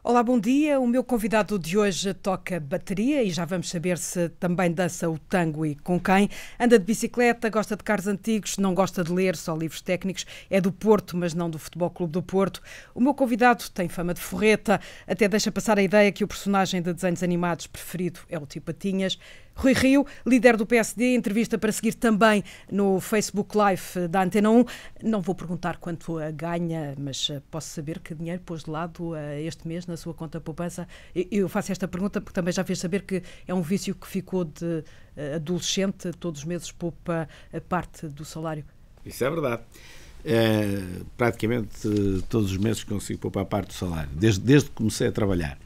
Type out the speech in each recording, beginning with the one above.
Olá, bom dia. O meu convidado de hoje toca bateria e já vamos saber se também dança o tango e com quem. Anda de bicicleta, gosta de carros antigos, não gosta de ler, só livros técnicos. É do Porto, mas não do Futebol Clube do Porto. O meu convidado tem fama de forreta, até deixa passar a ideia que o personagem de desenhos animados preferido é o Tio Patinhas. Rui Rio, líder do PSD, entrevista para seguir também no Facebook Live da Antena 1. Não vou perguntar quanto ganha, mas posso saber que dinheiro pôs de lado este mês na sua conta poupança. Eu faço esta pergunta porque também já fiz saber que é um vício que ficou de adolescente, todos os meses poupa parte do salário. Isso é verdade. Praticamente todos os meses consigo poupar parte do salário, desde que comecei a trabalhar,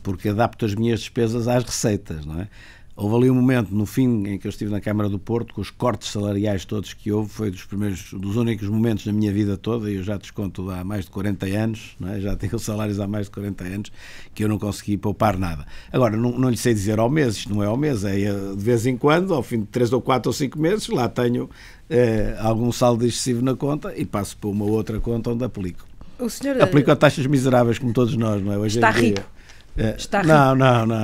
porque adapto as minhas despesas às receitas, não é? Houve ali um momento, no fim, em que eu estive na Câmara do Porto, com os cortes salariais todos que houve, foi dos únicos momentos da minha vida toda, e eu já desconto há mais de 40 anos, não é? Já tenho salários há mais de 40 anos, que eu não consegui poupar nada. Agora, não lhe sei dizer ao mês, isto não é ao mês, é de vez em quando, ao fim de 3 ou 4 ou 5 meses, lá tenho algum saldo excessivo na conta e passo para uma outra conta onde aplico. Aplico a taxas miseráveis, como todos nós, não é? Hoje está rico. Está rico.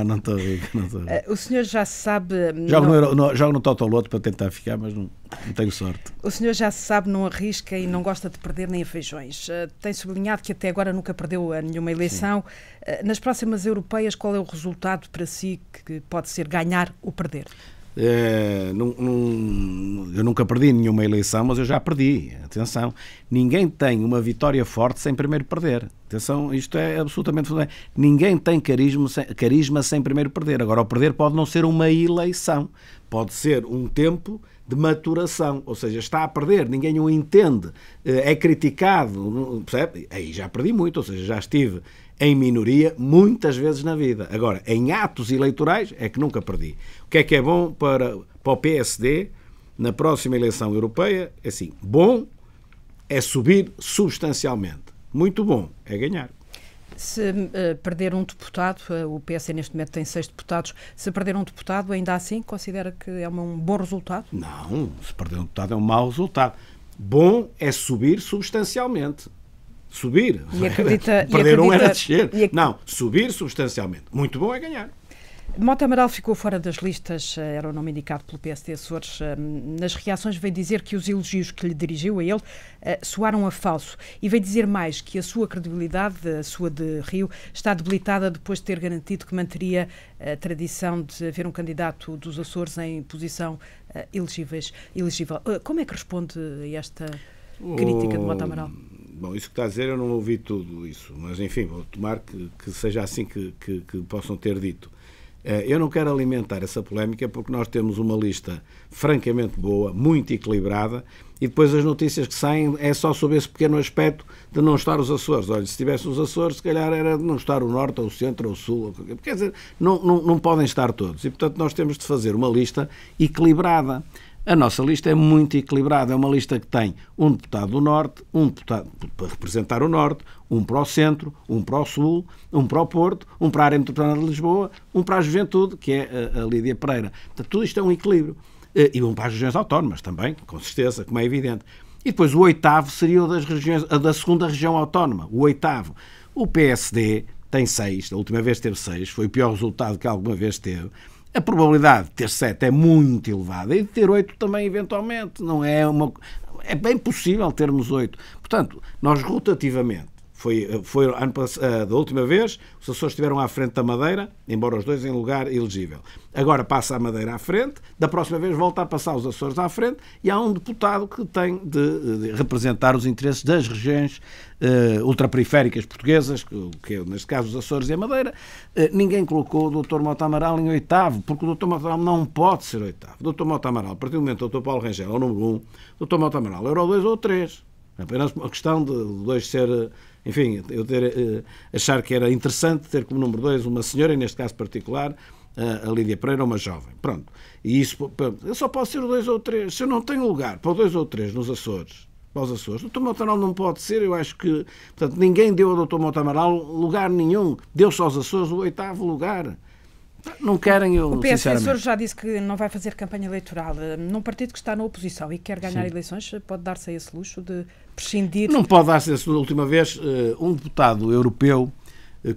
Não estou rico. O senhor já sabe... Jogo no Totoloto para tentar ficar, mas não tenho sorte. O senhor já sabe, não arrisca e não gosta de perder nem a feijões. Tem sublinhado que até agora nunca perdeu nenhuma eleição. Nas próximas europeias, qual é o resultado para si que pode ser ganhar ou perder? Eu nunca perdi nenhuma eleição, mas eu já perdi. Atenção, ninguém tem uma vitória forte sem primeiro perder. Atenção, isto é absolutamente fundamental. Ninguém tem carisma sem primeiro perder. Agora, o perder pode não ser uma eleição, pode ser um tempo de maturação, ou seja, está a perder, ninguém o entende, é criticado, percebe? Aí já perdi muito, ou seja, já estive em minoria muitas vezes na vida. Agora, em atos eleitorais é que nunca perdi. O que é bom para o PSD na próxima eleição europeia? É assim, bom é subir substancialmente. Muito bom é ganhar. Se perder um deputado, o PSD neste momento tem 6 deputados, se perder um deputado, ainda assim considera que é um bom resultado? Não, se perder um deputado é um mau resultado. Bom é subir substancialmente. Subir. Perder um era descer. Não, subir substancialmente. Muito bom é ganhar. Mota Amaral ficou fora das listas, era o nome indicado pelo PSD Açores. Nas reações veio dizer que os elogios que lhe dirigiu a ele soaram a falso e veio dizer mais que a sua credibilidade, a sua de Rio, está debilitada depois de ter garantido que manteria a tradição de haver um candidato dos Açores em posição elegível. Como é que responde a esta crítica de Mota Amaral? Bom, isso que está a dizer eu não ouvi tudo isso, mas enfim, vou tomar que seja assim que possam ter dito. Eu não quero alimentar essa polémica porque nós temos uma lista francamente boa, muito equilibrada, e depois as notícias que saem é só sobre esse pequeno aspecto de não estar os Açores. Olha, se tivesse os Açores, se calhar era de não estar o Norte, ou o Centro, ou o Sul. Quer dizer, não podem estar todos. E, portanto, nós temos de fazer uma lista equilibrada. A nossa lista é muito equilibrada. É uma lista que tem um deputado do Norte, um deputado para representar o Norte, um para o Centro, um para o Sul, um para o Porto, um para a área metropolitana de Lisboa, um para a Juventude, que é a Lídia Pereira. Portanto, tudo isto é um equilíbrio. E um para as regiões autónomas também, com certeza, como é evidente. E depois o oitavo seria o da segunda região autónoma. O oitavo. O PSD tem 6, a última vez teve 6, foi o pior resultado que alguma vez teve. A probabilidade de ter 7 é muito elevada e de ter 8 também, eventualmente. É bem possível termos 8. Portanto, nós rotativamente, foi ano passado, da última vez, os Açores estiveram à frente da Madeira, embora os dois em lugar elegível. Agora passa a Madeira à frente, da próxima vez volta a passar os Açores à frente e há um deputado que tem de representar os interesses das regiões ultraperiféricas portuguesas, que é, neste caso, os Açores e a Madeira. Ninguém colocou o Dr. Mota Amaral em oitavo, porque o Dr. Mota Amaral não pode ser oitavo. O Dr. Mota Amaral, a partir do momento que o Dr. Paulo Rangel é o número 1, o Dr. Mota Amaral era o 2 ou o 3. Apenas uma questão de o 2 ser... Enfim, eu achar que era interessante ter como número 2 uma senhora, e neste caso particular, a Lídia Pereira, uma jovem. Pronto. E isso, eu só posso ser o 2 ou o 3. Se eu não tenho lugar para o 2 ou o 3 nos Açores, para os Açores, o Dr. Mota Amaral não pode ser, eu acho que... Portanto, ninguém deu ao Dr. Mota Amaral lugar nenhum. Deu-se aos Açores o 8º lugar. Não querem, eu O PS Açores já disse que não vai fazer campanha eleitoral. Num partido que está na oposição e quer ganhar eleições, pode dar-se a esse luxo de prescindir... Não pode dar-se essa. Da última vez, um deputado europeu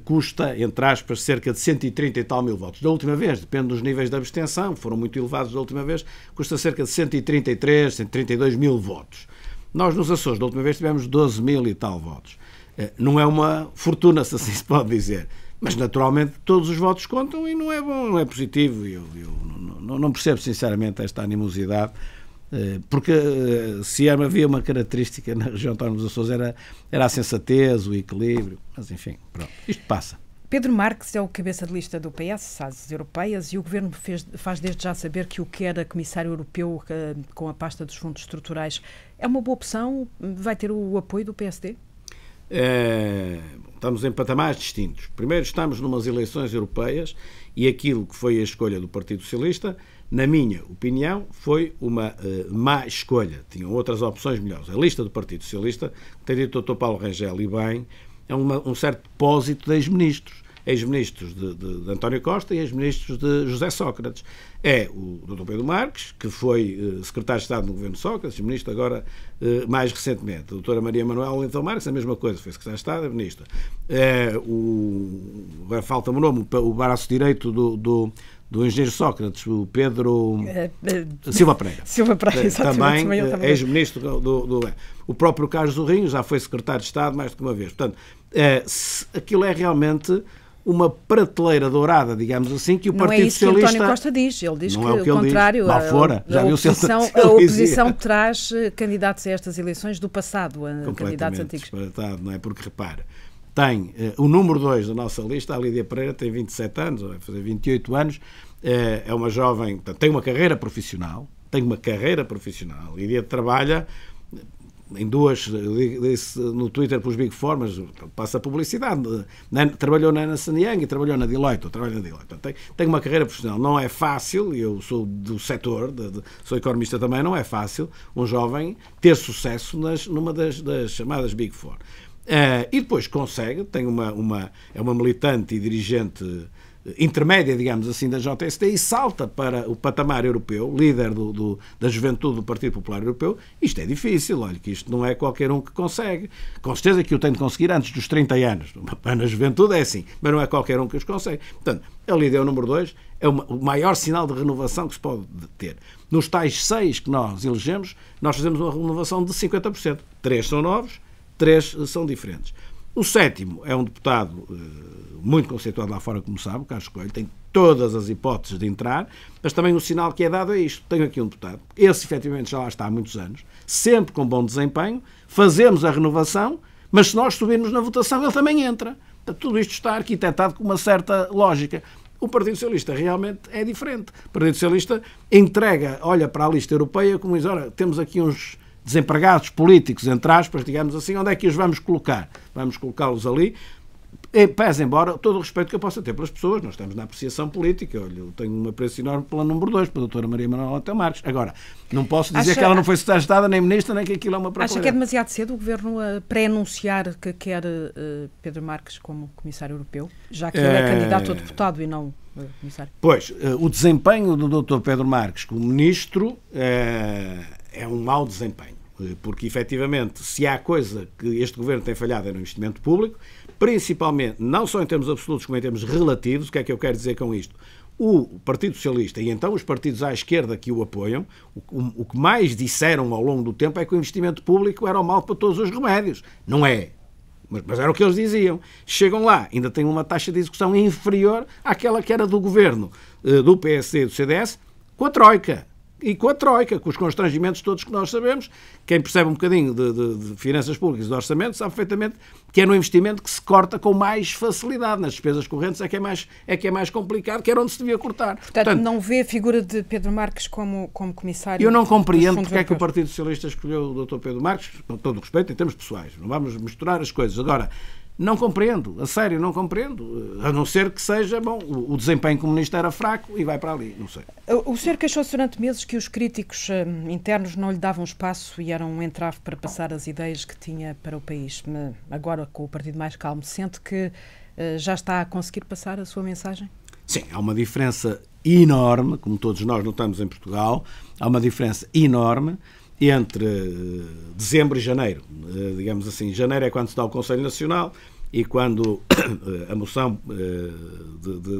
custa, entre aspas, cerca de 130 e tal mil votos. Da última vez, depende dos níveis de abstenção, foram muito elevados da última vez, custa cerca de 133, 132 mil votos. Nós nos Açores, da última vez, tivemos 12 mil e tal votos. Não é uma fortuna, se assim se pode dizer. Mas, naturalmente, todos os votos contam e não é bom, não é positivo. Eu não percebo, sinceramente, esta animosidade, porque se havia uma característica na região autónoma dos Açores era a sensatez, o equilíbrio, mas enfim, pronto, isto passa. Pedro Marques é o cabeça de lista do PS às europeias e o Governo faz desde já saber que o quer a Comissário Europeu com a pasta dos fundos estruturais. É uma boa opção? Vai ter o apoio do PSD? Estamos em patamares distintos. Primeiro, estamos numas eleições europeias e aquilo que foi a escolha do Partido Socialista, na minha opinião, foi uma má escolha. Tinham outras opções melhores. A lista do Partido Socialista, que tem dito o Dr. Paulo Rangel e bem, é um certo depósito de ex-ministros de António Costa e ex-ministros de José Sócrates. É o Dr. Pedro Marques, que foi secretário de Estado no governo Sócrates, ministro agora mais recentemente. A doutora Maria Manuela Leitão Marques, a mesma coisa, foi secretário de Estado, é ministra. Agora falta-me o nome, o braço direito do engenheiro Sócrates, o Pedro Silva Pereira. Silva Pereira, exatamente. Também ex-ministro o próprio Carlos Zorrinho já foi secretário de Estado mais do que uma vez. Portanto, aquilo é realmente uma prateleira dourada, digamos assim, que o Partido Socialista... Não é isso que António Costa diz. Ele diz que, ao contrário, a oposição traz candidatos a estas eleições do passado, a candidatos antigos. Completamente, não é? Porque, repara, tem o número 2 da nossa lista, a Lídia Pereira, tem 27 anos, vai fazer 28 anos, é uma jovem, portanto, tem uma carreira profissional, a Lídia trabalha em duas, disse no Twitter para os Big Four, mas passa publicidade, trabalhou na Ernst & Young e trabalhou na Deloitte, tem uma carreira profissional, não é fácil, eu sou do setor, sou economista também, não é fácil um jovem ter sucesso numa das chamadas Big Four. E depois consegue, é uma militante e dirigente intermédia, digamos assim, da JST e salta para o patamar europeu, líder da juventude do Partido Popular Europeu. Isto é difícil, olha, que isto não é qualquer um que consegue. Com certeza que o tem de conseguir antes dos 30 anos. Na juventude é assim, mas não é qualquer um que os consegue. Portanto, a Lídia é o número 2, é o maior sinal de renovação que se pode ter. Nos tais 6 que nós elegemos, nós fazemos uma renovação de 50%. 3 são novos, 3 são diferentes. O 7º é um deputado muito conceituado lá fora, como sabe, o Carlos Coelho, tem todas as hipóteses de entrar, mas também o sinal que é dado é isto. Tenho aqui um deputado, esse efetivamente já lá está há muitos anos, sempre com bom desempenho, fazemos a renovação, mas se nós subirmos na votação, ele também entra. Tudo isto está arquitetado com uma certa lógica. O Partido Socialista realmente é diferente. O Partido Socialista olha para a lista europeia como diz, ora, temos aqui uns desempregados políticos, entre aspas, digamos assim, onde é que os vamos colocar? Vamos colocá-los ali, pese embora todo o respeito que eu possa ter pelas pessoas, nós estamos na apreciação política, olha, eu tenho um apreço enorme pela número 2, pela doutora Maria Manuela Leitão Marques. Agora, não posso dizer que ela não foi secretária de Estado, nem ministra, nem que aquilo é uma propaganda. Acha que é demasiado cedo o Governo pré-anunciar que quer Pedro Marques como Comissário Europeu, já que ele é candidato a deputado e não Comissário? Pois, o desempenho do Dr. Pedro Marques como Ministro é um mau desempenho, porque efetivamente se há coisa que este Governo tem falhado é no investimento público, principalmente, não só em termos absolutos como em termos relativos. O que é que eu quero dizer com isto? O Partido Socialista e então os partidos à esquerda que o apoiam, o que mais disseram ao longo do tempo é que o investimento público era o mal para todos os remédios. Não é. Mas era o que eles diziam. Chegam lá, ainda têm uma taxa de execução inferior àquela que era do Governo do PSD e do CDS, com a Troika. E com a Troika, com os constrangimentos todos que nós sabemos. Quem percebe um bocadinho de finanças públicas e de orçamento sabe perfeitamente que é no investimento que se corta com mais facilidade. Nas despesas correntes é que é mais complicado, que era onde se devia cortar. Portanto, não vê a figura de Pedro Marques como comissário? Eu não compreendo porque é que o Partido Socialista escolheu o Dr. Pedro Marques, com todo o respeito, em termos pessoais. Não vamos misturar as coisas. Agora, não compreendo, a sério, não compreendo, a não ser que seja, bom, o desempenho comunista era fraco e vai para ali, não sei. O senhor queixou-se durante meses que os críticos internos não lhe davam espaço e eram um entrave para passar as ideias que tinha para o país. Agora, com o partido mais calmo, sente que já está a conseguir passar a sua mensagem? Sim, há uma diferença enorme, como todos nós notamos em Portugal, há uma diferença enorme entre dezembro e janeiro. Digamos assim, janeiro é quando se dá o Conselho Nacional, e quando a moção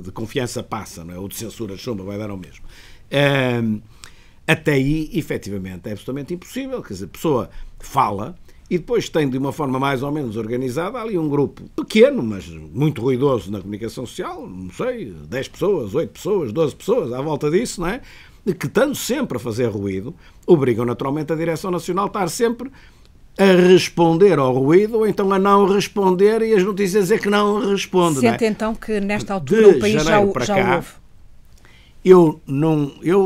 de confiança passa, não é? Ou de censura chumba, vai dar ao mesmo. Até aí, efetivamente, é absolutamente impossível. Quer dizer, a pessoa fala e depois tem, de uma forma mais ou menos organizada, ali um grupo pequeno, mas muito ruidoso na comunicação social, não sei, 10 pessoas, 8 pessoas, 12 pessoas, à volta disso, não é? Que, estando sempre a fazer ruído, obrigam naturalmente a Direção Nacional a estar sempre a responder ao ruído ou então a não responder e as notícias dizer que não responde. Sente então que nesta altura o país já ouve? Eu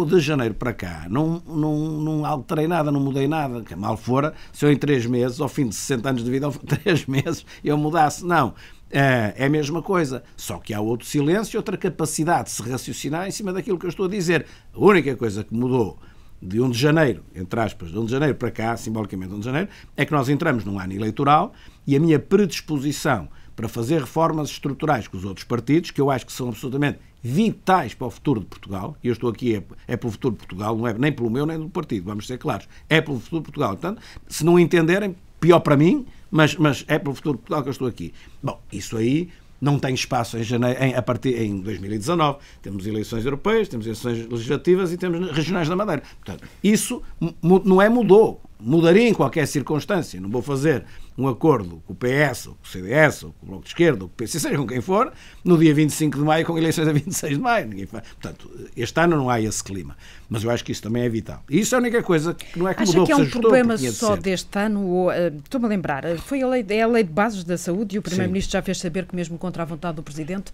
de janeiro para cá não alterei nada, não mudei nada, que mal fora, se eu em 3 meses, ao fim de 60 anos de vida, 3 meses, eu mudasse. Não, é a mesma coisa, só que há outro silêncio, outra capacidade de se raciocinar em cima daquilo que eu estou a dizer. A única coisa que mudou de 1 de janeiro, entre aspas, de 1 de janeiro para cá, simbolicamente 1 de janeiro, é que nós entramos num ano eleitoral e a minha predisposição para fazer reformas estruturais com os outros partidos, que eu acho que são absolutamente vitais para o futuro de Portugal, e eu estou aqui é pelo futuro de Portugal, não é nem pelo meu nem do partido, vamos ser claros, é pelo futuro de Portugal. Portanto, se não entenderem, pior para mim, mas é pelo futuro de Portugal que eu estou aqui. Bom, isso aí não tem espaço em 2019. Temos eleições europeias, temos eleições legislativas e temos regionais da Madeira. Portanto, isso não mudou. Mudaria em qualquer circunstância. Não vou fazer um acordo com o PS, ou com o CDS, ou com o Bloco de Esquerda, ou com o PC, seja com quem for, no dia 25 de maio, com eleições a 26 de maio. Ninguém faz. Portanto, este ano não há esse clima. Mas eu acho que isso também é vital. E isso é a única coisa que não é que acha mudou. Acha que é um problema só deste ano? Ou, estou-me a lembrar, foi a lei de bases da saúde e o Primeiro-Ministro já fez saber que mesmo contra a vontade do Presidente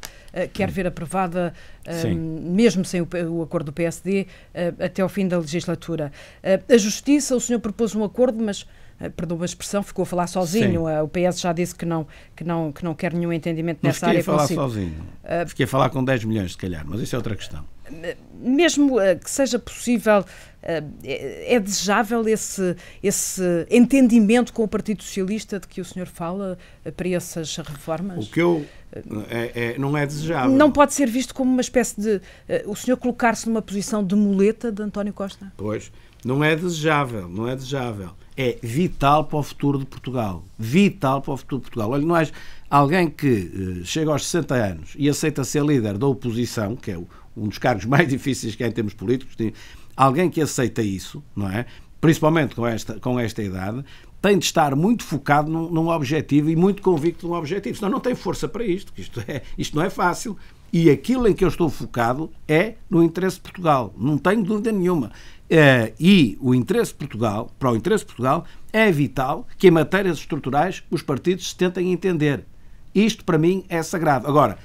quer ver aprovada, mesmo sem o acordo do PSD, até ao fim da legislatura. A Justiça, o senhor propôs um acordo, mas perdoa a expressão, ficou a falar sozinho. O PS já disse que não quer nenhum entendimento nessa área. Não fiquei a falar sozinho. Fiquei a falar com 10 milhões, se calhar, mas isso é outra questão. Mesmo que seja possível, é desejável esse entendimento com o Partido Socialista de que o senhor fala para essas reformas? O que não é desejável. Não pode ser visto como uma espécie de o senhor colocar-se numa posição de muleta de António Costa? Pois, não é desejável. É vital para o futuro de Portugal. Vital para o futuro de Portugal. Olha, não é alguém que chega aos 60 anos e aceita ser líder da oposição, que é um dos cargos mais difíceis que há em termos políticos, alguém que aceita isso, não é? Principalmente com esta idade, tem de estar muito focado num objetivo e muito convicto num objetivo. Senão não tem força para isto. Isto não é fácil. E aquilo em que eu estou focado é no interesse de Portugal. Não tenho dúvida nenhuma. E o interesse de Portugal, para o interesse de Portugal, é vital que em matérias estruturais os partidos se tentem entender. Isto, para mim, é sagrado. Agora,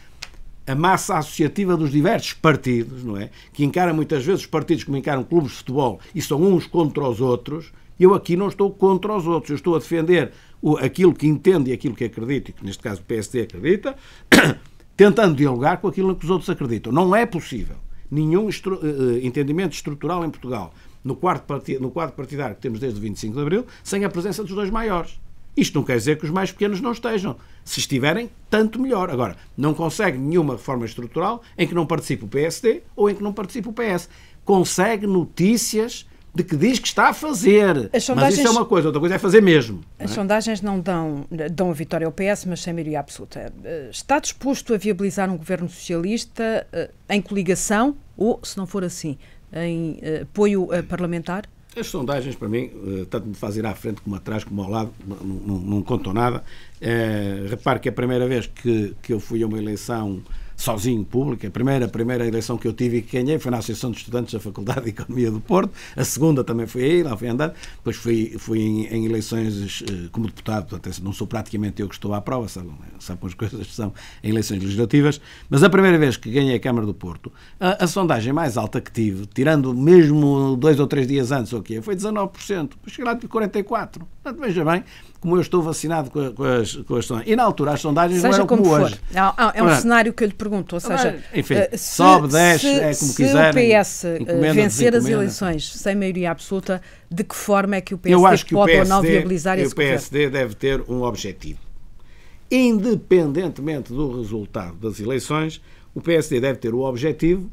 a massa associativa dos diversos partidos, não é? Que encara muitas vezes os partidos como encaram clubes de futebol e são uns contra os outros, eu aqui não estou contra os outros. Eu estou a defender aquilo que entendo e aquilo que acredito, e que neste caso o PSD acredita, tentando dialogar com aquilo que os outros acreditam. Não é possível nenhum entendimento estrutural em Portugal, no quadro partidário que temos desde o 25 de Abril, sem a presença dos dois maiores. Isto não quer dizer que os mais pequenos não estejam. Se estiverem, tanto melhor. Agora, não consegue nenhuma reforma estrutural em que não participe o PSD ou em que não participe o PS. Consegue notícias de que diz que está a fazer. Mas isso é uma coisa, outra coisa é fazer mesmo. As sondagens não dão a vitória ao PS, mas sem maioria absoluta. Está disposto a viabilizar um governo socialista em coligação ou, se não for assim, em apoio parlamentar? As sondagens, para mim, tanto me faz ir à frente como atrás, como ao lado, não contam nada. Repare que a primeira vez que eu fui a uma eleição sozinho, pública, a primeira eleição que eu tive e que ganhei foi na Associação de Estudantes da Faculdade de Economia do Porto, a segunda também foi aí, lá fui andando, depois fui em eleições como deputado, portanto, não sou praticamente eu que estou à prova, sabe como as coisas são em eleições legislativas, mas a primeira vez que ganhei a Câmara do Porto, a sondagem mais alta que tive, tirando mesmo 2 ou 3 dias antes, foi 19%, depois cheguei lá de 44%, portanto, veja bem, como eu estou vacinado com as sondagens. E na altura as sondagens não eram como hoje. É um cenário que eu lhe pergunto, ou seja, enfim, sobe, desce, é como quiserem. Se o PS vencer as eleições sem maioria absoluta, de que forma é que o PSD pode ou não viabilizar esse governo? O PSD deve ter um objetivo. Independentemente do resultado das eleições, o PSD deve ter o objetivo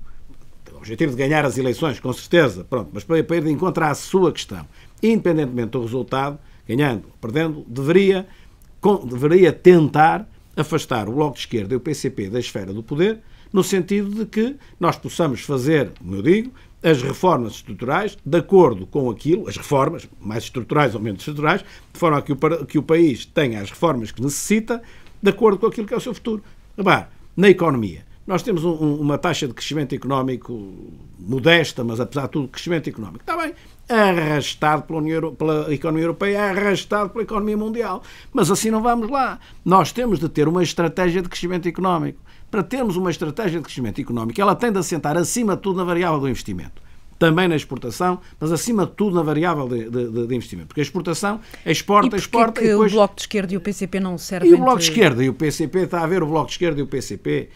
de ganhar as eleições, com certeza, pronto, mas para ir de encontro à sua questão. Independentemente do resultado, ganhando, perdendo, deveria tentar afastar o Bloco de Esquerda e o PCP da esfera do poder, no sentido de que nós possamos fazer, como eu digo, as reformas estruturais de acordo com aquilo, as reformas, mais estruturais ou menos estruturais, de forma a que o país tenha as reformas que necessita, de acordo com aquilo que é o seu futuro. Repare, na economia, nós temos uma taxa de crescimento económico modesta, mas apesar de tudo, crescimento económico. Está bem, arrastado pela economia europeia, arrastado pela economia mundial. Mas assim não vamos lá. Nós temos de ter uma estratégia de crescimento económico. Para termos uma estratégia de crescimento económico, ela tem de assentar acima de tudo na variável do investimento. Também na exportação, mas acima de tudo na variável de investimento. Porque a exportação exporta e depois... o Bloco de Esquerda e o PCP não servem... E o Bloco de Esquerda e o PCP, está a ver o Bloco de Esquerda e o PCP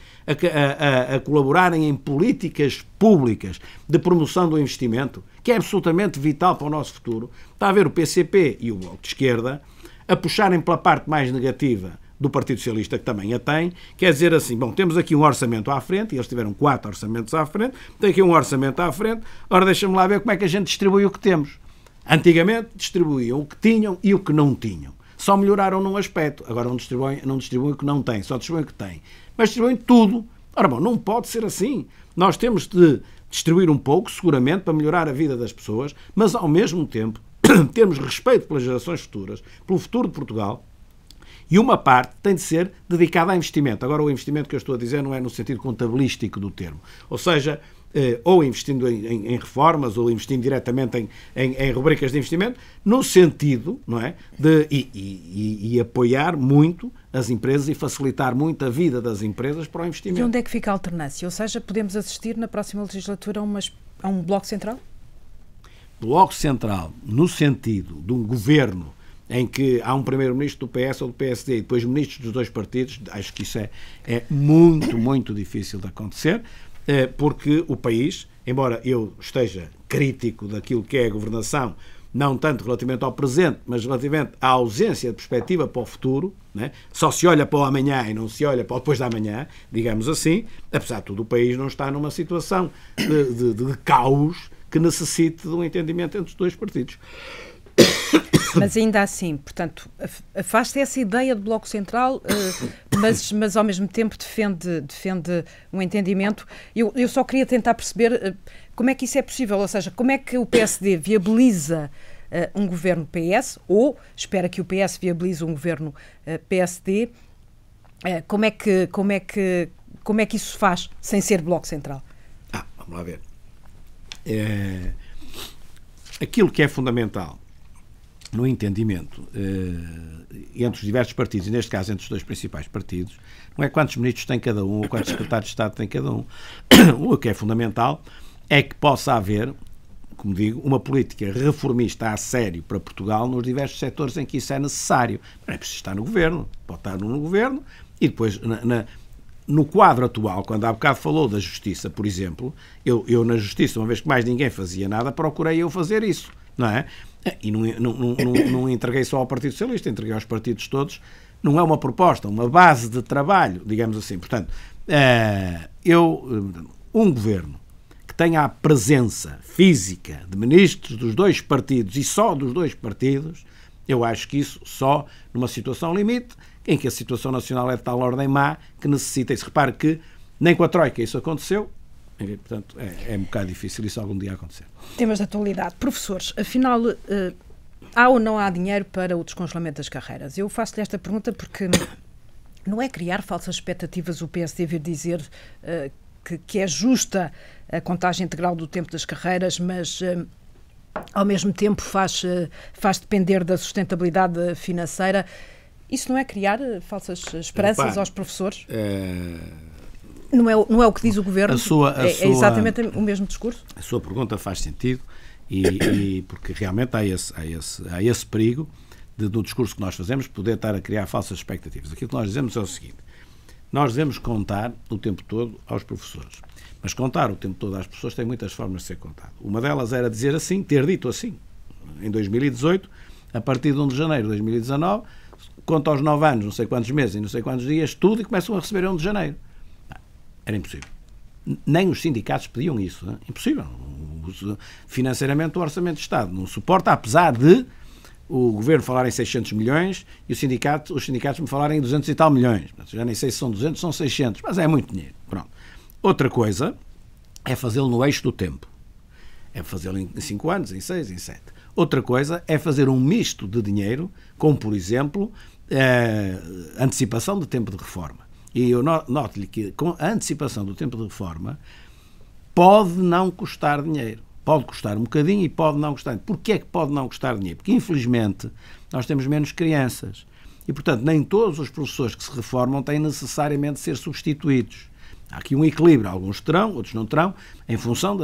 a colaborarem em políticas públicas de promoção do investimento, que é absolutamente vital para o nosso futuro. Está a ver o PCP e o Bloco de Esquerda a puxarem pela parte mais negativa do Partido Socialista, que também a tem, quer dizer assim, bom, temos aqui um orçamento à frente, e eles tiveram 4 orçamentos à frente, tem aqui um orçamento à frente, ora deixa-me lá ver como é que a gente distribui o que temos. Antigamente distribuíam o que tinham e o que não tinham. Só melhoraram num aspecto, agora não distribuem o que não têm, só distribuem o que têm. Mas distribuem tudo. Ora bom, não pode ser assim. Nós temos de distribuir um pouco, seguramente, para melhorar a vida das pessoas, mas ao mesmo tempo termos respeito pelas gerações futuras, pelo futuro de Portugal. E uma parte tem de ser dedicada a investimento. Agora, o investimento que eu estou a dizer não é no sentido contabilístico do termo. Ou seja, ou investindo em reformas, ou investindo diretamente em rubricas de investimento, no sentido, não é, de apoiar muito as empresas e facilitar muito a vida das empresas para o investimento. E onde é que fica a alternância? Ou seja, podemos assistir na próxima legislatura a um Bloco Central? Bloco Central, no sentido de um governo em que há um primeiro-ministro do PS ou do PSD e depois ministros dos dois partidos, acho que isso é muito, muito difícil de acontecer, porque o país, embora eu esteja crítico daquilo que é a governação, não tanto relativamente ao presente, mas relativamente à ausência de perspectiva para o futuro, né? Só se olha para o amanhã e não se olha para o depois da amanhã, digamos assim, apesar de tudo, o país não está numa situação de caos que necessite de um entendimento entre os dois partidos. Mas ainda assim, portanto, afasta essa ideia de Bloco Central, mas ao mesmo tempo defende um entendimento. Eu só queria tentar perceber como é que isso é possível, ou seja, como é que o PSD viabiliza um governo PS, ou espera que o PS viabilize um governo PSD, como é que isso se faz sem ser Bloco Central? Vamos lá ver. Aquilo que é fundamental no entendimento entre os diversos partidos, e neste caso entre os dois principais partidos, não é quantos ministros tem cada um ou quantos secretários de Estado tem cada um. O que é fundamental é que possa haver, como digo, uma política reformista a sério para Portugal nos diversos setores em que isso é necessário. Não é preciso estar no governo, pode estar no governo e depois no quadro atual, quando há bocado falou da justiça, por exemplo, eu na justiça, uma vez que mais ninguém fazia nada, procurei eu fazer isso, não é? E não entreguei só ao Partido Socialista, entreguei aos partidos todos. Não é uma proposta, uma base de trabalho, digamos assim. Portanto, um governo que tenha a presença física de ministros dos dois partidos e só dos dois partidos, eu acho que isso só numa situação limite, em que a situação nacional é de tal ordem má que necessita. E se repare que nem com a Troika isso aconteceu. Portanto, é um bocado difícil isso algum dia acontecer. Temas de atualidade. Professores, afinal, há ou não há dinheiro para o descongelamento das carreiras? Eu faço-lhe esta pergunta porque não é criar falsas expectativas o PSD vir dizer que é justa a contagem integral do tempo das carreiras, mas ao mesmo tempo faz depender da sustentabilidade financeira. Isso não é criar falsas esperanças aos professores? Não é o que diz o Governo? É exatamente o mesmo discurso? A sua pergunta faz sentido e porque realmente há esse perigo do discurso que nós fazemos poder estar a criar falsas expectativas. Aquilo que nós dizemos é o seguinte: nós devemos contar o tempo todo aos professores, mas contar o tempo todo às pessoas tem muitas formas de ser contado. Uma delas era dizer assim, ter dito assim. Em 2018, a partir de 1 de janeiro de 2019, conta aos 9 anos, não sei quantos meses e não sei quantos dias, tudo, e começam a receber em 1 de janeiro. Era impossível. Nem os sindicatos pediam isso. Não é? Impossível. Financeiramente o Orçamento de Estado não suporta, apesar de o governo falar em 600 milhões e os sindicatos me falarem em 200 e tal milhões. Já nem sei se são 200 ou são 600, mas é muito dinheiro. Pronto. Outra coisa é fazê-lo no eixo do tempo. É fazê-lo em 5 anos, em 6, em 7. Outra coisa é fazer um misto de dinheiro, como, por exemplo, antecipação do tempo de reforma. E eu noto-lhe que com a antecipação do tempo de reforma pode não custar dinheiro. Pode custar um bocadinho e pode não custar. Porquê é que pode não custar dinheiro? Porque, infelizmente, nós temos menos crianças. E, portanto, nem todos os professores que se reformam têm necessariamente de ser substituídos. Há aqui um equilíbrio. Alguns terão, outros não terão, em função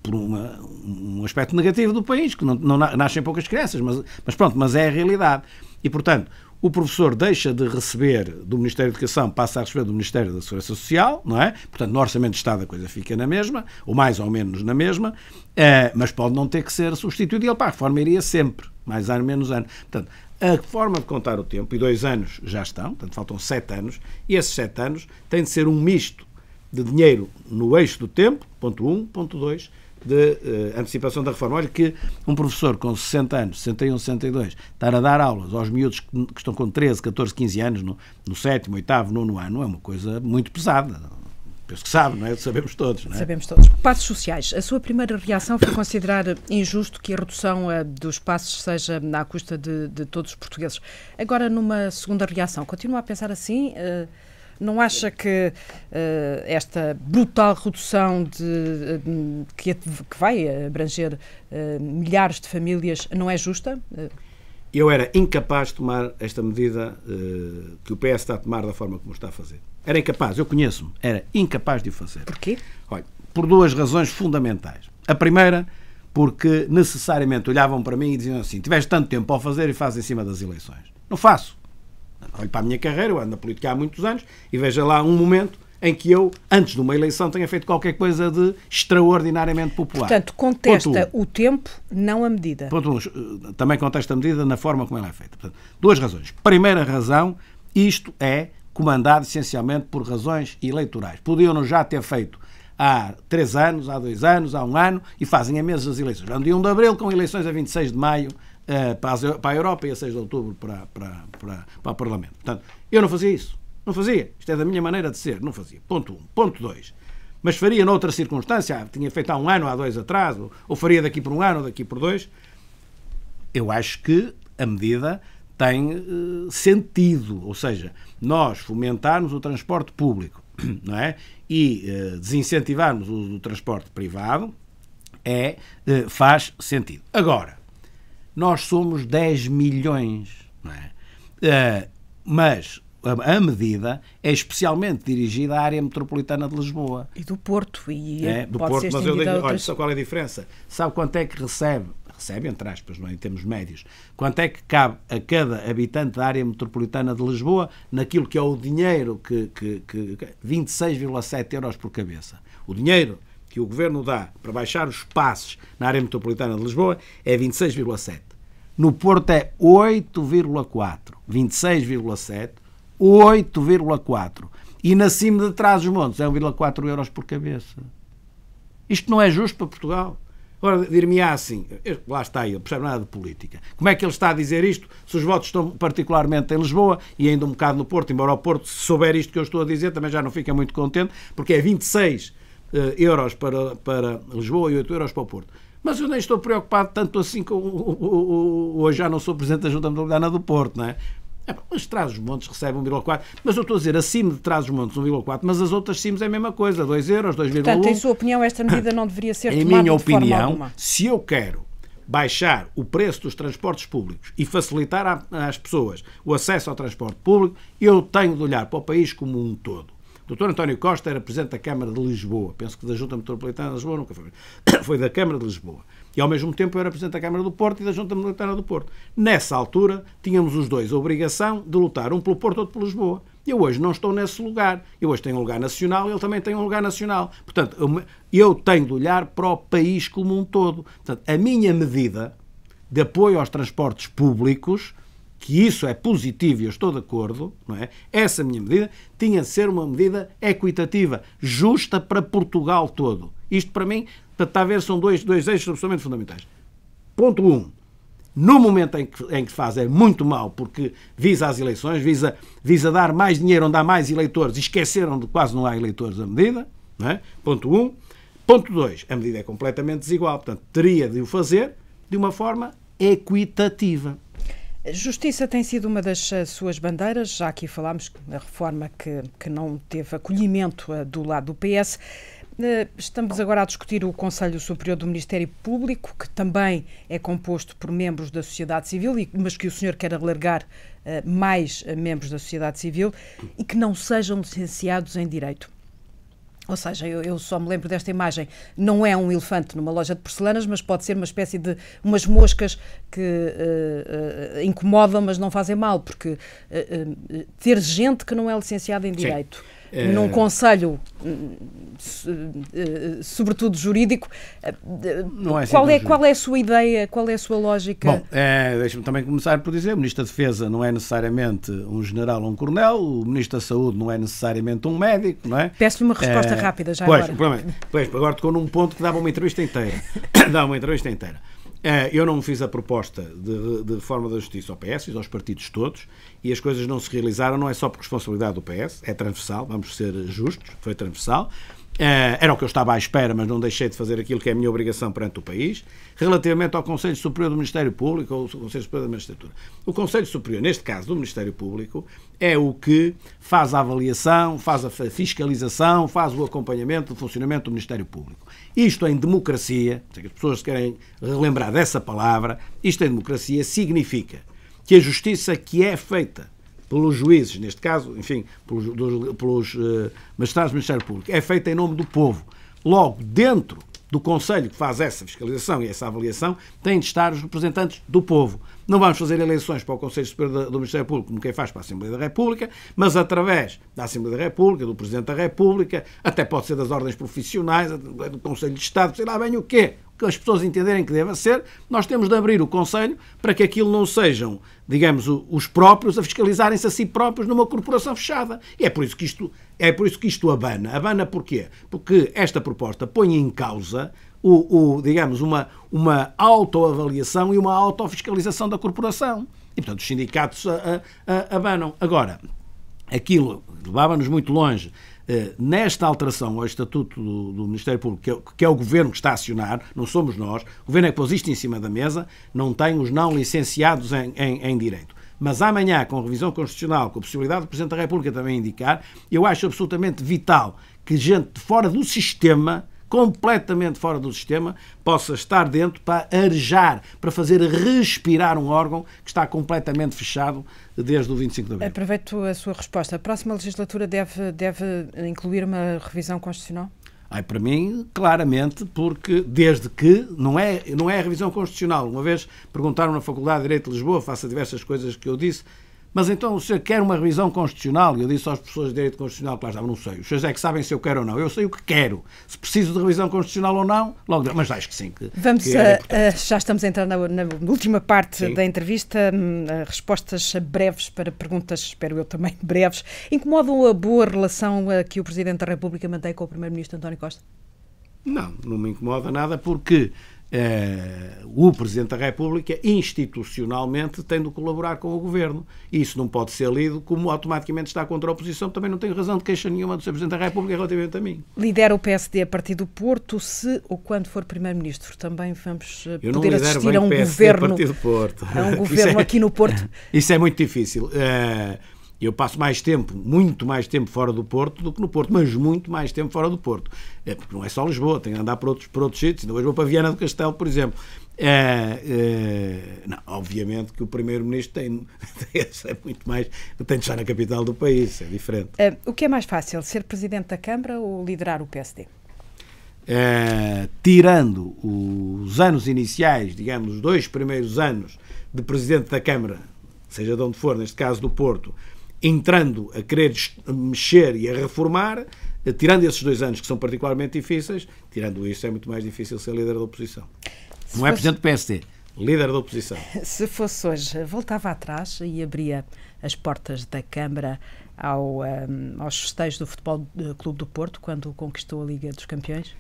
por um aspecto negativo do país, que não nascem poucas crianças, mas é a realidade. E, portanto, o professor deixa de receber do Ministério da Educação, passa a receber do Ministério da Segurança Social, não é? Portanto, no Orçamento de Estado a coisa fica na mesma, ou mais ou menos na mesma, mas pode não ter que ser substituído e ele, para a reforma iria sempre, mais ano, menos ano. Portanto, a forma de contar o tempo, e 2 anos já estão, portanto, faltam 7 anos, e esses 7 anos têm de ser um misto de dinheiro no eixo do tempo, ponto 1, ponto 2, de antecipação da reforma. Olha que um professor com 60 anos, 61, 62, estar a dar aulas aos miúdos que estão com 13, 14, 15 anos no 7º, 8º, 9º ano é uma coisa muito pesada. Penso que sabe, não é? Sabemos todos, não é? Sabemos todos. Passos sociais. A sua primeira reação foi considerar injusto que a redução dos passos seja à custa de todos os portugueses. Agora, numa segunda reação, continua a pensar assim? Não acha que esta brutal redução que vai abranger milhares de famílias não é justa? Eu era incapaz de tomar esta medida que o PS está a tomar da forma como está a fazer. Era incapaz, eu conheço-me, era incapaz de o fazer. Porquê? Olha, por 2 razões fundamentais. A primeira, porque necessariamente olhavam para mim e diziam assim: tiveste tanto tempo ao fazer e faz em cima das eleições. Não faço. Olho para a minha carreira, eu ando na política há muitos anos e veja lá um momento em que eu, antes de uma eleição, tenha feito qualquer coisa de extraordinariamente popular. Portanto, contesta o tempo, não a medida. Ponto 1. Também contesta a medida na forma como ela é feita. Portanto, 2 razões. Primeira razão, isto é comandado essencialmente por razões eleitorais. Podiam-no já ter feito há 3 anos, há 2 anos, há 1 ano e fazem a meses das eleições. No dia 1 de abril, com eleições a 26 de maio, para a Europa e a 6 de outubro para o Parlamento. Portanto, eu não fazia isso. Não fazia. Isto é da minha maneira de ser. Não fazia. Ponto 1. Ponto 2. Mas faria noutra circunstância. Tinha feito há 1 ano, há 2 atrás, ou faria daqui por 1 ano, ou daqui por 2. Eu acho que a medida tem sentido. Ou seja, nós fomentarmos o transporte público, não é? E desincentivarmos o uso do transporte privado faz sentido. Agora, nós somos 10 milhões, não é? Mas a medida é especialmente dirigida à área metropolitana de Lisboa. E do Porto. Do Porto, mas eu digo, olha, sabe qual é a diferença? Sabe quanto é que recebe, entre aspas, não é? Em termos médios, quanto é que cabe a cada habitante da área metropolitana de Lisboa naquilo que é o dinheiro 26,7 euros por cabeça. O dinheiro que o Governo dá para baixar os passes na área metropolitana de Lisboa é 26,7. No Porto é 8,4. 26,7, 8,4. E na cima de Trás-os-Montes é 1,4 euros por cabeça. Isto não é justo para Portugal. Agora, dir-me-á assim, lá está ele, não percebe nada de política. Como é que ele está a dizer isto se os votos estão particularmente em Lisboa e ainda um bocado no Porto, embora o Porto, se souber isto que eu estou a dizer, também já não fica muito contente, porque é 26 euros para Lisboa e 8 euros para o Porto. Mas eu nem estou preocupado tanto assim com hoje já não sou Presidente da Junta Metropolitana do Porto, não é? Mas Trás-os-Montes recebe 1,4. Mas eu estou a dizer, acima de Trás-os-Montes 1,4, mas as outras CIMs é a mesma coisa, 2 euros, 2,1. Portanto, em sua opinião, esta medida não deveria ser tomada de forma alguma? Em minha opinião, se eu quero baixar o preço dos transportes públicos e facilitar às pessoas o acesso ao transporte público, eu tenho de olhar para o país como um todo. O Dr. António Costa era Presidente da Câmara de Lisboa, penso que da Junta Metropolitana de Lisboa nunca foi, foi da Câmara de Lisboa. E ao mesmo tempo eu era Presidente da Câmara do Porto e da Junta Metropolitana do Porto. Nessa altura tínhamos os dois a obrigação de lutar, um pelo Porto, outro por Lisboa. Eu hoje não estou nesse lugar. Eu hoje tenho um lugar nacional e ele também tem um lugar nacional. Portanto, eu tenho de olhar para o país como um todo. Portanto, a minha medida de apoio aos transportes públicos, que isso é positivo e eu estou de acordo, não é? Essa minha medida tinha de ser uma medida equitativa, justa para Portugal todo. Isto, para mim, está a ver, são dois eixos absolutamente fundamentais. Ponto 1. no momento em que faz é muito mau, porque visa as eleições, visa dar mais dinheiro onde há mais eleitores e esqueceram de que quase não há eleitores a medida, não é? Ponto 1. Ponto 2, a medida é completamente desigual, portanto, teria de o fazer de uma forma equitativa. Justiça tem sido uma das suas bandeiras, já aqui falámos da reforma que não teve acolhimento do lado do PS. Estamos agora a discutir o Conselho Superior do Ministério Público, que também é composto por membros da sociedade civil, mas que o senhor quer alargar mais membros da sociedade civil e que não sejam licenciados em Direito. Ou seja, eu só me lembro desta imagem, não é um elefante numa loja de porcelanas, mas pode ser uma espécie de umas moscas que incomodam, mas não fazem mal, porque ter gente que não é licenciada em Direito, num conselho, sobretudo jurídico, não é assim qual é a sua ideia, qual é a sua lógica? Bom, deixa-me também começar por dizer, o Ministro da Defesa não é necessariamente um general ou um coronel, o Ministro da Saúde não é necessariamente um médico, não é? Peço-lhe uma resposta rápida já agora. Pois, agora tocou num ponto que dava uma entrevista inteira. Eu não fiz a proposta de reforma da Justiça ao PS, fiz aos partidos todos, e as coisas não se realizaram, não é só por responsabilidade do PS, é transversal, vamos ser justos, foi transversal. Era o que eu estava à espera, mas não deixei de fazer aquilo que é a minha obrigação perante o país. Relativamente ao Conselho Superior do Ministério Público, ou o Conselho Superior da Magistratura, o Conselho Superior, neste caso do Ministério Público, é o que faz a avaliação, faz a fiscalização, faz o acompanhamento do funcionamento do Ministério Público. Isto em democracia, se as pessoas querem relembrar dessa palavra, isto em democracia significa que a justiça que é feita pelos juízes, neste caso, enfim, pelos magistrados do Ministério Público, é feita em nome do povo. Logo, dentro do Conselho que faz essa fiscalização e essa avaliação, têm de estar os representantes do povo. Não vamos fazer eleições para o Conselho Superior do Ministério Público como quem faz para a Assembleia da República, mas através da Assembleia da República, do Presidente da República, até pode ser das ordens profissionais, do Conselho de Estado, sei lá bem o quê, que as pessoas entenderem que deva ser, nós temos de abrir o Conselho para que aquilo não sejam, digamos, os próprios a fiscalizarem-se a si próprios numa corporação fechada. E é por isso que isto abana. Abana porquê? Porque esta proposta põe em causa digamos, uma autoavaliação e uma autofiscalização da corporação. E, portanto, os sindicatos abanam. Agora, aquilo levava-nos muito longe. Nesta alteração ao Estatuto do Ministério Público, que é o Governo que está a acionar, não somos nós, o Governo é que pôs isto em cima da mesa, não tem os não licenciados em Direito. Mas amanhã, com a revisão constitucional, com a possibilidade do Presidente da República também indicar, eu acho absolutamente vital que gente fora do sistema, completamente fora do sistema, possa estar dentro para arejar, para fazer respirar um órgão que está completamente fechado desde o 25 de abril. Aproveito a sua resposta. A próxima legislatura deve incluir uma revisão constitucional? Para mim, claramente, porque desde que não é a revisão constitucional. Uma vez perguntaram na Faculdade de Direito de Lisboa, face a diversas coisas que eu disse, mas então o senhor quer uma revisão constitucional? E eu disse aos professores de Direito Constitucional que lá estavam, não sei, os senhores é que sabem se eu quero ou não. Eu sei o que quero. Se preciso de revisão constitucional ou não, logo, mas acho que sim. Já estamos a entrar na última parte da entrevista. Respostas breves para perguntas, espero eu também breves. Incomodam a boa relação que o Presidente da República mantém com o Primeiro-Ministro António Costa? Não me incomoda nada porque o Presidente da República institucionalmente tem de colaborar com o Governo. E isso não pode ser lido como automaticamente está contra a oposição. Também não tenho razão de queixa nenhuma do Sr. Presidente da República relativamente a mim. Lidera o PSD a partir do Porto, se ou quando for Primeiro-Ministro. Também vamos poder assistir a um governo, a partir do Porto. A um governo aqui no Porto. Isso é muito difícil. Eu passo muito mais tempo fora do Porto do que no Porto, mas muito mais tempo fora do Porto. Porque não é só Lisboa, tenho que andar por outros sítios. Ainda hoje vou para Viana do Castelo, por exemplo. Não, obviamente que o Primeiro-Ministro tem de estar na capital do país, é diferente. O que é mais fácil, ser Presidente da Câmara ou liderar o PSD? Tirando os anos iniciais, digamos, os 2 primeiros anos de Presidente da Câmara, seja de onde for, neste caso do Porto, entrando a querer mexer e a reformar, tirando esses 2 anos que são particularmente difíceis, tirando isso é muito mais difícil ser líder da oposição. Não é Presidente do PSD, líder da oposição. Se fosse hoje, voltava atrás e abria as portas da Câmara aos festejos do Futebol Clube do Porto, quando conquistou a Liga dos Campeões?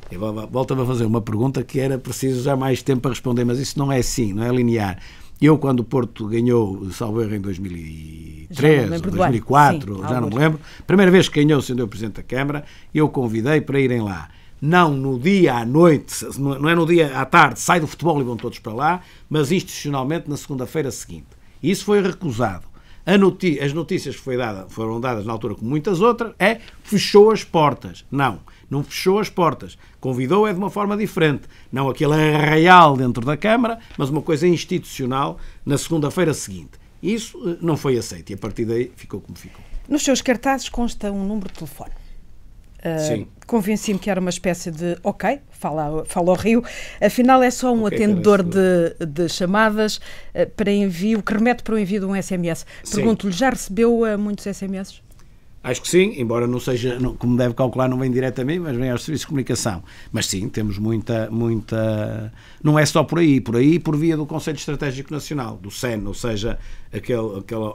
Volta-me a fazer uma pergunta que era preciso já mais tempo para responder, mas isso não é assim, não é linear. Eu, quando o Porto ganhou, salvo erro, em 2003, 2004, já não me lembro, primeira vez que ganhou, sendo eu Presidente da Câmara, eu convidei para irem lá. Não no dia à noite, não é no dia à tarde, sai do futebol e vão todos para lá, mas institucionalmente na segunda-feira seguinte. E isso foi recusado. As notícias que foram dadas na altura, como muitas outras, fechou as portas. Não fechou as portas. Convidou de uma forma diferente. Não aquele arraial dentro da Câmara, mas uma coisa institucional na segunda-feira seguinte. Isso não foi aceito e a partir daí ficou como ficou. Nos seus cartazes consta um número de telefone. Sim. Convenci-me que era uma espécie de fala ao Rio, afinal é só um atendedor de chamadas para envio, que remete para o envio de um SMS. Pergunto-lhe, já recebeu muitos SMS? Acho que sim, embora não seja, como deve calcular, não vem direto a mim, mas vem aos serviços de comunicação. Mas sim, temos muita... Não é só por via do Conselho Estratégico Nacional, do CEN, ou seja, aquele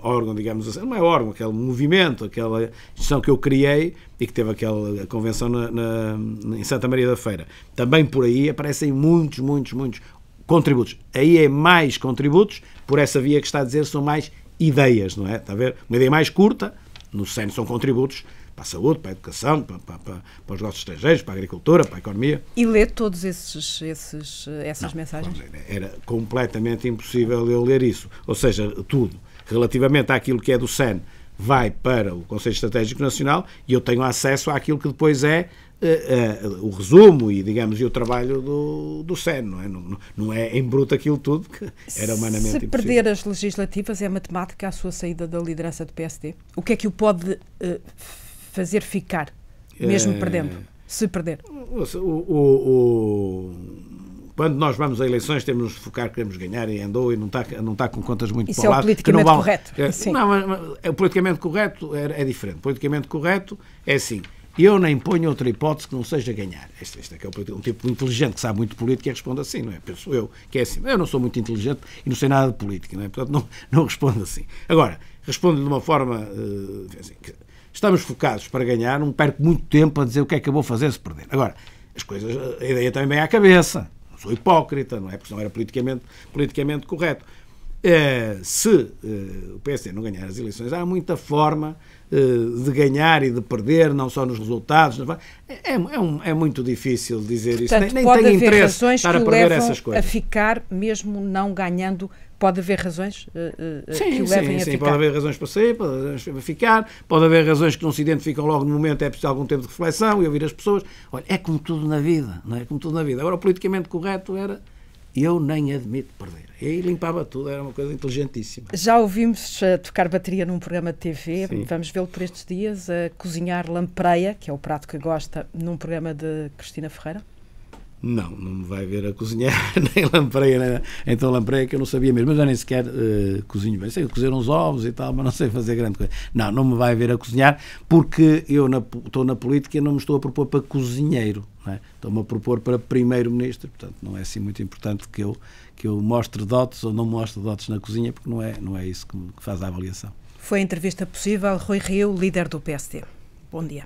órgão, digamos assim, não é órgão, aquele movimento, aquela instituição que eu criei e que teve aquela convenção em Santa Maria da Feira. Também por aí aparecem muitos contributos. Aí é mais contributos, por essa via que está a dizer, são mais ideias, não é? Está a ver? Uma ideia mais curta. No CEN são contributos para a saúde, para a educação, para os negócios estrangeiros, para a agricultura, para a economia. E lê todas essas mensagens? Era completamente impossível eu ler isso. Ou seja, tudo. Relativamente àquilo que é do CEN, vai para o Conselho Estratégico Nacional e eu tenho acesso àquilo que depois é o resumo e, digamos, o trabalho do CEN, não é? Não é em bruto aquilo tudo, que era humanamente impossível. Se perder as legislativas, é matemática a sua saída da liderança do PSD? O que é que o pode fazer ficar, mesmo perdendo, se perder? Quando nós vamos a eleições temos de nos focar, queremos ganhar e andou e não está com contas muito para o lado. Isso é o politicamente correto. Não, mas o politicamente correto é diferente. O politicamente correto é assim: eu nem ponho outra hipótese que não seja ganhar. Este é que é um tipo inteligente que sabe muito de política e responde assim, não é? Penso eu, que é assim. Eu não sou muito inteligente e não sei nada de política, não é? Portanto, não respondo assim. Agora, respondo de uma forma assim, estamos focados para ganhar, não perco muito tempo a dizer o que é que eu vou fazer se perder. Agora, a ideia também vem à cabeça. Não sou hipócrita, não é? Porque não era politicamente correto. Se o PSD não ganhar as eleições, há muita forma de ganhar e de perder, não só nos resultados. É muito difícil dizer isso. Portanto, nem pode tenho haver interesse razões estar a perder essas coisas. A ficar, mesmo não ganhando. Pode haver razões que o levem a ficar? Sim, pode haver razões para sair, pode haver razões para ficar, pode haver razões que não se identificam logo no momento, é preciso algum tempo de reflexão e ouvir as pessoas. Olha, é como tudo na vida, não é? Como tudo na vida. Agora, o politicamente correto era: eu nem admito perder. E aí limpava tudo, era uma coisa inteligentíssima. Já ouvimos tocar bateria num programa de TV, Sim. Vamos vê-lo por estes dias, a cozinhar lampreia, que é o prato que gosta, num programa de Cristina Ferreira? Não me vai ver a cozinhar, nem lampreia, então lampreia que eu não sabia mesmo, mas eu nem sequer cozinho bem. Sei cozer uns ovos e tal, mas não sei fazer grande coisa. Não me vai ver a cozinhar, porque eu estou na política e não me estou a propor para cozinheiro, não é? Estou-me a propor para primeiro-ministro, portanto não é assim muito importante que eu mostre dotes ou não mostre dotes na cozinha, porque não é isso que faz a avaliação. Foi a entrevista possível. Rui Rio, líder do PSD. Bom dia.